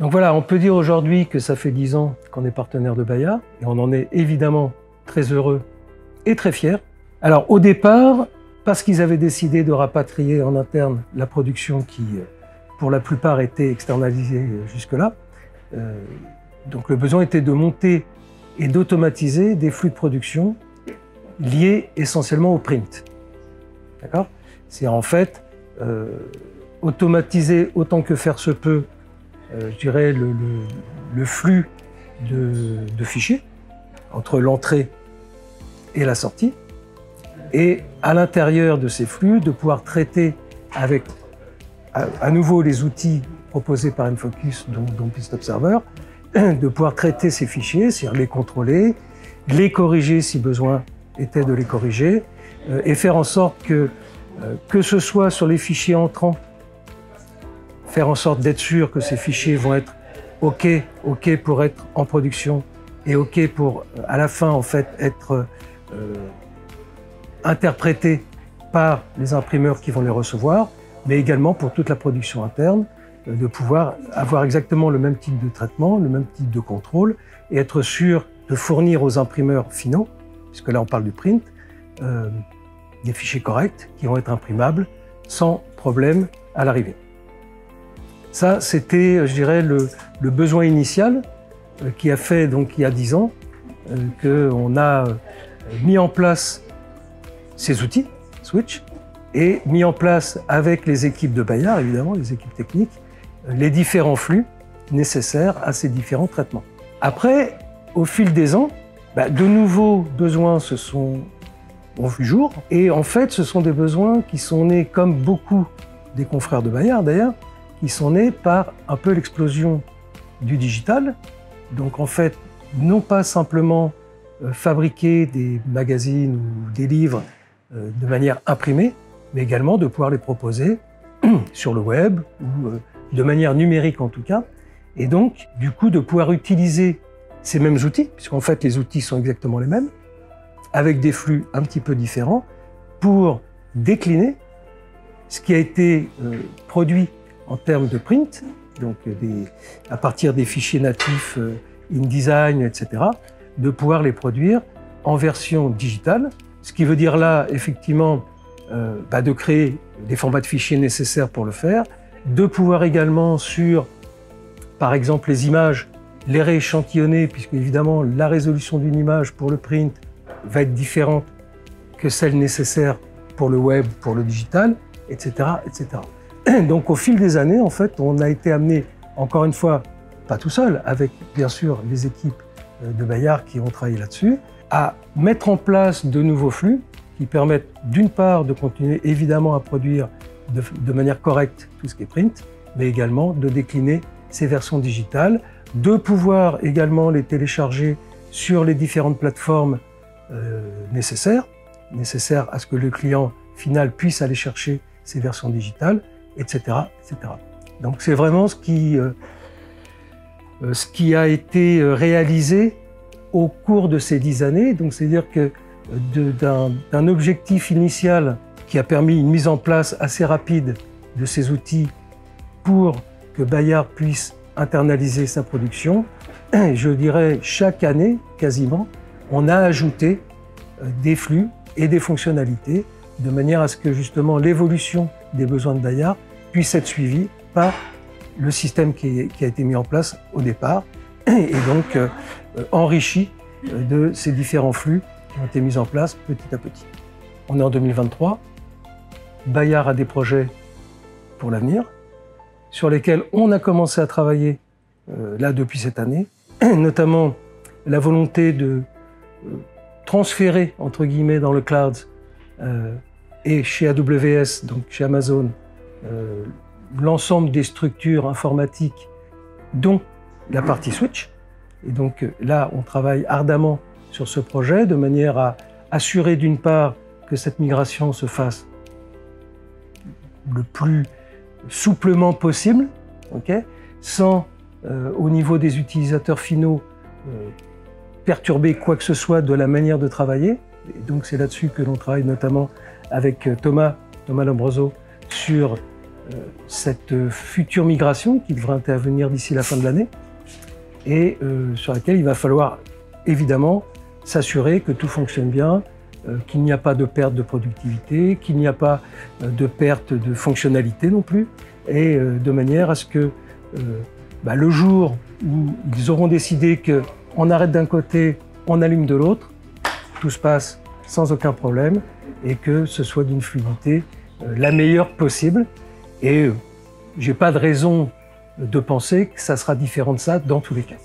Donc voilà, on peut dire aujourd'hui que ça fait 10 ans qu'on est partenaire de Bayard et on en est évidemment très heureux et très fiers. Alors au départ, parce qu'ils avaient décidé de rapatrier en interne la production qui, pour la plupart, était externalisée jusque-là, donc le besoin était de monter et d'automatiser des flux de production liés essentiellement au print. D'accord ? C'est en fait automatiser autant que faire se peut, je dirais, le flux de fichiers entre l'entrée et la sortie, et à l'intérieur de ces flux, de pouvoir traiter avec à nouveau les outils proposés par Enfocus, dont Pist Observer, de pouvoir traiter ces fichiers, c'est-à-dire les contrôler, les corriger si besoin était de les corriger, et faire en sorte que ce soit sur les fichiers entrants, faire en sorte d'être sûr que ces fichiers vont être OK pour être en production et OK pour, à la fin, en fait, être interprétés par les imprimeurs qui vont les recevoir, mais également pour toute la production interne, de pouvoir avoir exactement le même type de traitement, le même type de contrôle, et être sûr de fournir aux imprimeurs finaux, puisque là on parle du print, des fichiers corrects qui vont être imprimables sans problème à l'arrivée. Ça, c'était, je dirais, le besoin initial qui a fait, donc, il y a 10 ans, qu'on a mis en place ces outils, Switch, et mis en place avec les équipes de Bayard, évidemment, les équipes techniques, les différents flux nécessaires à ces différents traitements. Après, au fil des ans, de nouveaux besoins ont vu jour, et en fait, ce sont des besoins qui sont nés, comme beaucoup des confrères de Bayard d'ailleurs, qui sont nés par un peu l'explosion du digital. Donc en fait, non pas simplement fabriquer des magazines ou des livres de manière imprimée, mais également de pouvoir les proposer sur le web ou de manière numérique en tout cas. Et donc, du coup, de pouvoir utiliser ces mêmes outils, puisqu'en fait les outils sont exactement les mêmes, avec des flux un petit peu différents, pour décliner ce qui a été produit en termes de print, donc à partir des fichiers natifs InDesign, etc., de pouvoir les produire en version digitale, ce qui veut dire là, effectivement, de créer les formats de fichiers nécessaires pour le faire, de pouvoir également sur, par exemple, les images, les rééchantillonner, puisque évidemment la résolution d'une image pour le print va être différente que celle nécessaire pour le web, pour le digital, etc., etc. Donc au fil des années, en fait, on a été amené, encore une fois, pas tout seul, avec bien sûr les équipes de Bayard qui ont travaillé là-dessus, à mettre en place de nouveaux flux qui permettent d'une part de continuer évidemment à produire de manière correcte tout ce qui est print, mais également de décliner ces versions digitales, de pouvoir également les télécharger sur les différentes plateformes nécessaires à ce que le client final puisse aller chercher ces versions digitales, etc., etc. Donc c'est vraiment ce qui a été réalisé au cours de ces 10 années. Donc c'est-à-dire que d'un objectif initial qui a permis une mise en place assez rapide de ces outils pour que Bayard puisse internaliser sa production, je dirais chaque année, quasiment, on a ajouté des flux et des fonctionnalités de manière à ce que justement l'évolution des besoins de Bayard puisse être suivie par le système qui a été mis en place au départ et donc enrichi de ces différents flux qui ont été mis en place petit à petit. On est en 2023, Bayard a des projets pour l'avenir sur lesquels on a commencé à travailler là depuis cette année, notamment la volonté de transférer entre guillemets dans le cloud et chez AWS, donc chez Amazon, l'ensemble des structures informatiques dont la partie Switch. Et donc là, on travaille ardemment sur ce projet de manière à assurer d'une part que cette migration se fasse le plus souplement possible, sans, au niveau des utilisateurs finaux, perturber quoi que ce soit de la manière de travailler. Et donc c'est là-dessus que l'on travaille notamment avec Thomas Lombroso sur cette future migration qui devrait intervenir d'ici la fin de l'année et sur laquelle il va falloir évidemment s'assurer que tout fonctionne bien, qu'il n'y a pas de perte de productivité, qu'il n'y a pas de perte de fonctionnalité non plus, et de manière à ce que le jour où ils auront décidé qu'on arrête d'un côté, on allume de l'autre, tout se passe sans aucun problème et que ce soit d'une fluidité la meilleure possible. Et j'ai pas de raison de penser que ça sera différent de ça dans tous les cas.